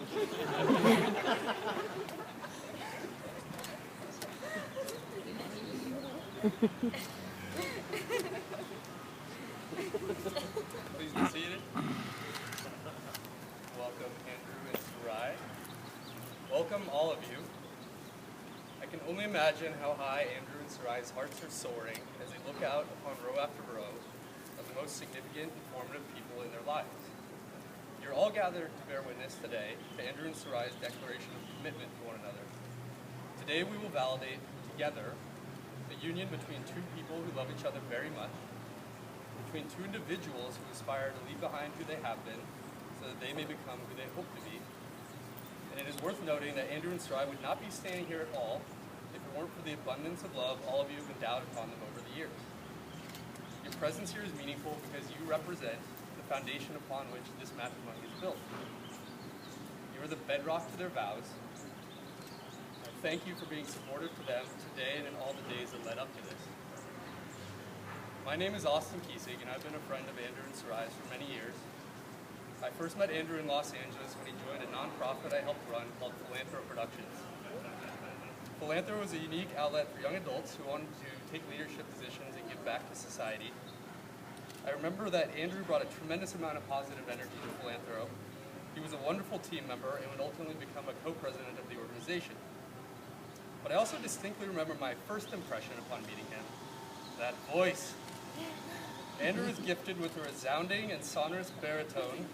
Please be seated. Welcome, Andrew and Sarai. Welcome, all of you. I can only imagine how high Andrew and Sarai's hearts are soaring as they look out upon row after row of the most significant and formative people in their lives. You're all gathered to bear witness today to Andrew and Sarai's declaration of commitment to one another. Today we will validate together the union between two people who love each other very much, between two individuals who aspire to leave behind who they have been so that they may become who they hope to be. And it is worth noting that Andrew and Sarai would not be standing here at all if it weren't for the abundance of love all of you have endowed upon them over the years. Your presence here is meaningful because you represent the foundation upon which this matrimony is built. You are the bedrock to their vows. I thank you for being supportive to them today and in all the days that led up to this. My name is Austin Kiesig, and I've been a friend of Andrew and Sarai's for many years. I first met Andrew in Los Angeles when he joined a nonprofit I helped run called Philanthro Productions. Philanthro was a unique outlet for young adults who wanted to take leadership positions and give back to society. I remember that Andrew brought a tremendous amount of positive energy to Philanthro. He was a wonderful team member and would ultimately become a co-president of the organization. But I also distinctly remember my first impression upon meeting him. That voice. Andrew is gifted with a resounding and sonorous baritone.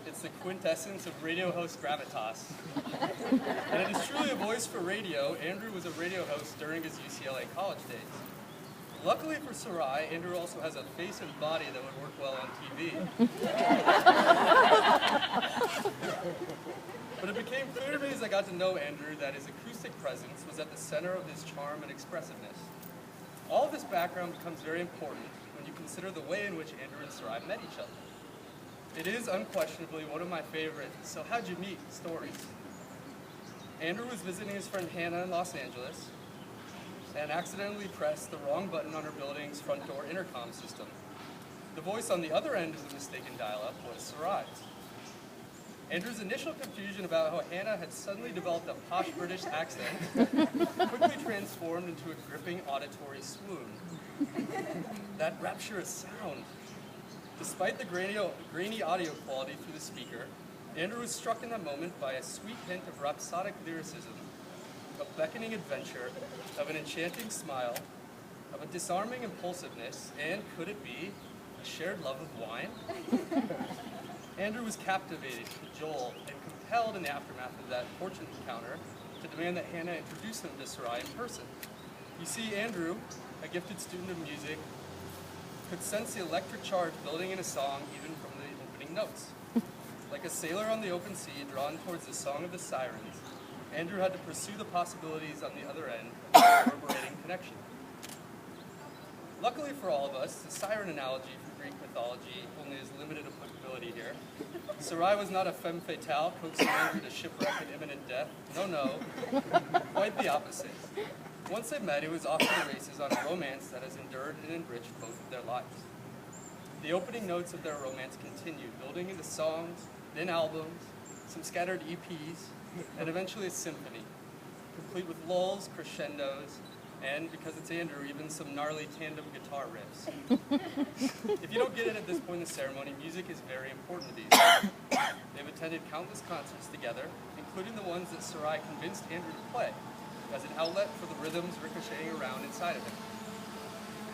It's the quintessence of radio host gravitas. And it is truly a voice for radio. Andrew was a radio host during his UCLA college days. Luckily for Sarai, Andrew also has a face and body that would work well on TV. But it became clear to me as I got to know Andrew that his acoustic presence was at the center of his charm and expressiveness. All of this background becomes very important when you consider the way in which Andrew and Sarai met each other. It is unquestionably one of my favorite "so how'd you meet" stories. Andrew was visiting his friend Hannah in Los Angeles and accidentally pressed the wrong button on her building's front door intercom system. The voice on the other end of the mistaken dial-up was Sarai's. Andrew's initial confusion about how Hannah had suddenly developed a posh British accent quickly transformed into a gripping auditory swoon. That rapturous sound. Despite the grainy audio quality through the speaker, Andrew was struck in that moment by a sweet hint of rhapsodic lyricism, a beckoning adventure, of an enchanting smile, of a disarming impulsiveness, and could it be a shared love of wine? Andrew was captivated, cajoled, and compelled in the aftermath of that fortunate encounter to demand that Hannah introduce him to Sarai in person. You see, Andrew, a gifted student of music, could sense the electric charge building in a song even from the opening notes. Like a sailor on the open sea drawn towards the song of the sirens, Andrew had to pursue the possibilities on the other end of the reverberating connection. Luckily for all of us, the siren analogy from Greek mythology only has limited applicability here. Sarai was not a femme fatale coaxing Andrew to shipwreck and imminent death. No, quite the opposite. Once they met, it was off to the races on a romance that has endured and enriched both of their lives. The opening notes of their romance continued, building into songs, then albums, some scattered EPs, and eventually a symphony, complete with lulls, crescendos, and, because it's Andrew, even some gnarly tandem guitar riffs. If you don't get it at this point in the ceremony, music is very important to these guys. They've attended countless concerts together, including the ones that Sarai convinced Andrew to play, as an outlet for the rhythms ricocheting around inside of him.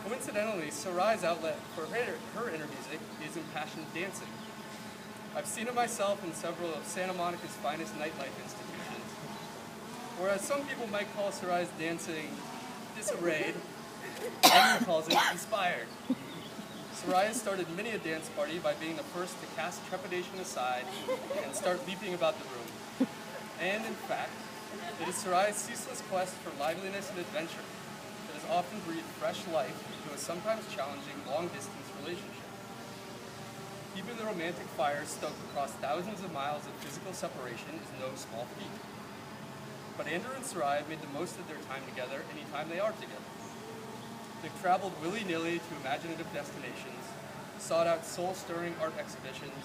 Coincidentally, Sarai's outlet for her inner music is impassioned dancing. I've seen it myself in several of Santa Monica's finest nightlife institutions. Whereas some people might call Sarai's dancing disarrayed, Andrew calls it inspired. Sarai has started many a dance party by being the first to cast trepidation aside and start leaping about the room. And in fact, it is Sarai's ceaseless quest for liveliness and adventure that has often breathed fresh life into a sometimes challenging long-distance relationship. Keeping the romantic fire stoked across thousands of miles of physical separation is no small feat. But Andrew and Sarai have made the most of their time together anytime they are together. They've traveled willy-nilly to imaginative destinations, sought out soul-stirring art exhibitions,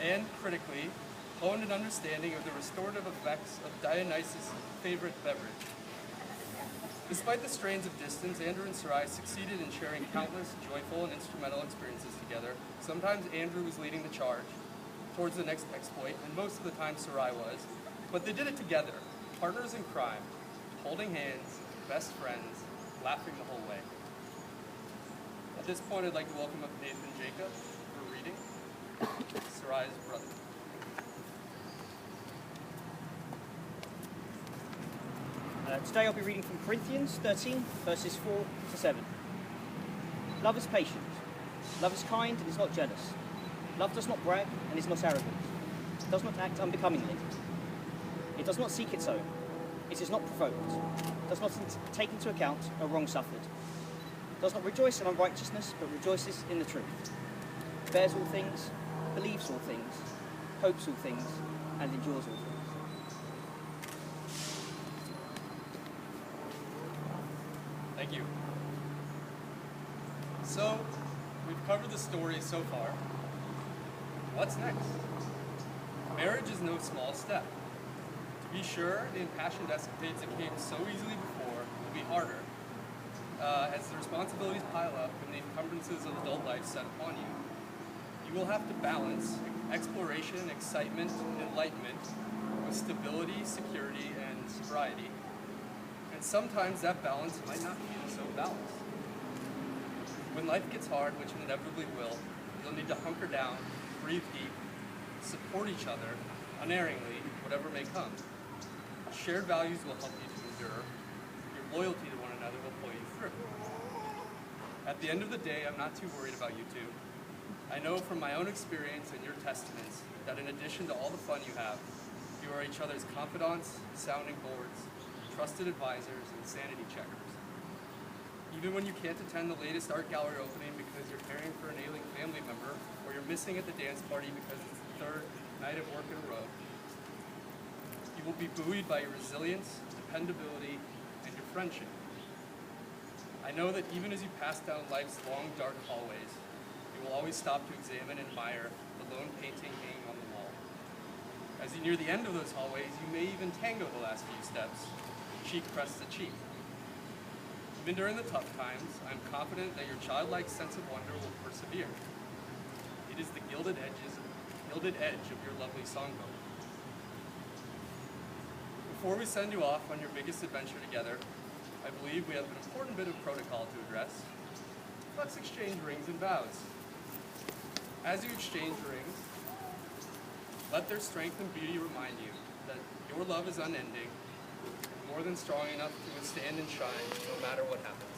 and, critically, honed an understanding of the restorative effects of Dionysus' favorite beverage. Despite the strains of distance, Andrew and Sarai succeeded in sharing countless joyful and instrumental experiences together. Sometimes Andrew was leading the charge towards the next exploit, and most of the time Sarai was. But they did it together, partners in crime, holding hands, best friends, laughing the whole way. At this point, I'd like to welcome up Nathan Jacob for reading, Sarai's brother. Today I'll be reading from Corinthians 13, verses 4 to 7. Love is patient. Love is kind and is not jealous. Love does not brag and is not arrogant. It does not act unbecomingly. It does not seek its own. It is not provoked. It does not take into account a wrong suffered. It does not rejoice in unrighteousness, but rejoices in the truth. It bears all things, believes all things, hopes all things, and endures all things. Thank you. So, we've covered the story so far. What's next? Marriage is no small step. To be sure, the impassioned escapades that came so easily before will be harder as the responsibilities pile up and the encumbrances of adult life set upon you. You will have to balance exploration, excitement, enlightenment with stability, security, and sobriety. And sometimes that balance might not feel so balanced. When life gets hard, which it inevitably will, you'll need to hunker down, breathe deep, support each other, unerringly, whatever may come. Shared values will help you to endure. Your loyalty to one another will pull you through. At the end of the day, I'm not too worried about you two. I know from my own experience and your testaments that in addition to all the fun you have, you are each other's confidants, sounding boards, trusted advisors, and sanity checkers. Even when you can't attend the latest art gallery opening because you're caring for an ailing family member, or you're missing at the dance party because it's the third night of work in a row, you will be buoyed by your resilience, dependability, and your friendship. I know that even as you pass down life's long, dark hallways, you will always stop to examine and admire the lone painting hanging on the wall. As you near the end of those hallways, you may even tango the last few steps, cheek pressed to cheek. Even during the tough times, I'm confident that your childlike sense of wonder will persevere. It is the gilded edge of your lovely songbook. Before we send you off on your biggest adventure together, I believe we have an important bit of protocol to address. Let's exchange rings and vows. As you exchange rings, let their strength and beauty remind you that your love is unending, more than strong enough to withstand and shine no matter what happens.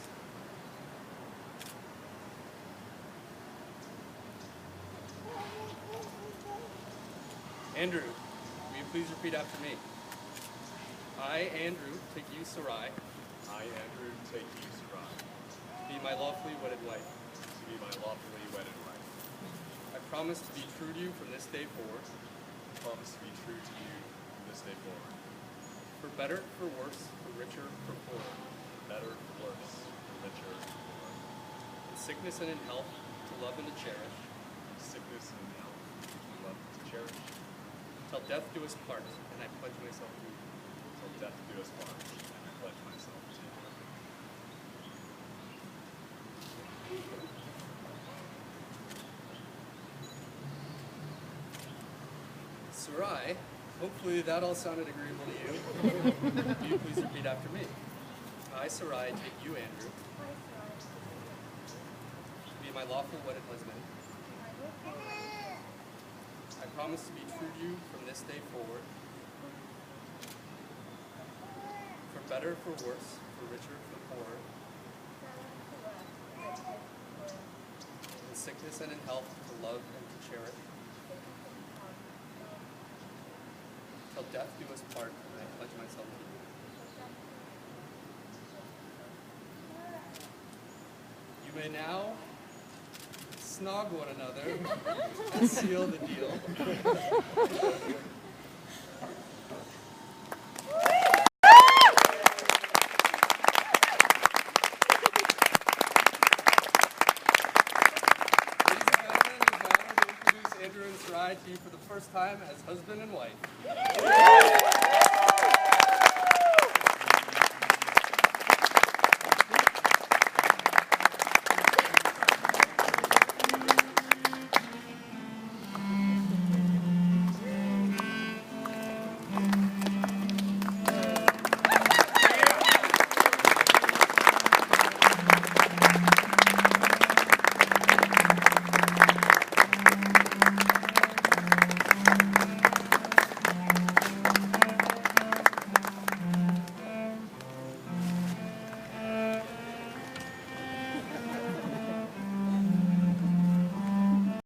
Andrew, will you please repeat after me? I, Andrew, take you, Sarai, I, Andrew, take you, Sarai, to be my lawfully wedded wife. to be my lawfully wedded wife. I promise to be true to you from this day forward, I promise to be true to you from this day forward, for better, for worse, for richer, for poorer, better, for worse, for richer, for poorer, in sickness and in health, to love and to cherish, in sickness and in health, to love and to cherish, till death do us part, and I pledge myself to you. till death do us part, and I pledge myself to you. Sarai, hopefully that all sounded agreeable to you. Will you please repeat after me? I, Sarai, take you, Andrew, to be my lawful wedded husband. I promise to be true to you from this day forward, for better, for worse, for richer, for poorer, in sickness and in health, to love and to cherish, till death do us part, and I pledge myself to you. You may now snog one another and seal the deal. Ladies and gentlemen, it is my honor to introduce Andrew and Sarai to be for the first time as husband and wife.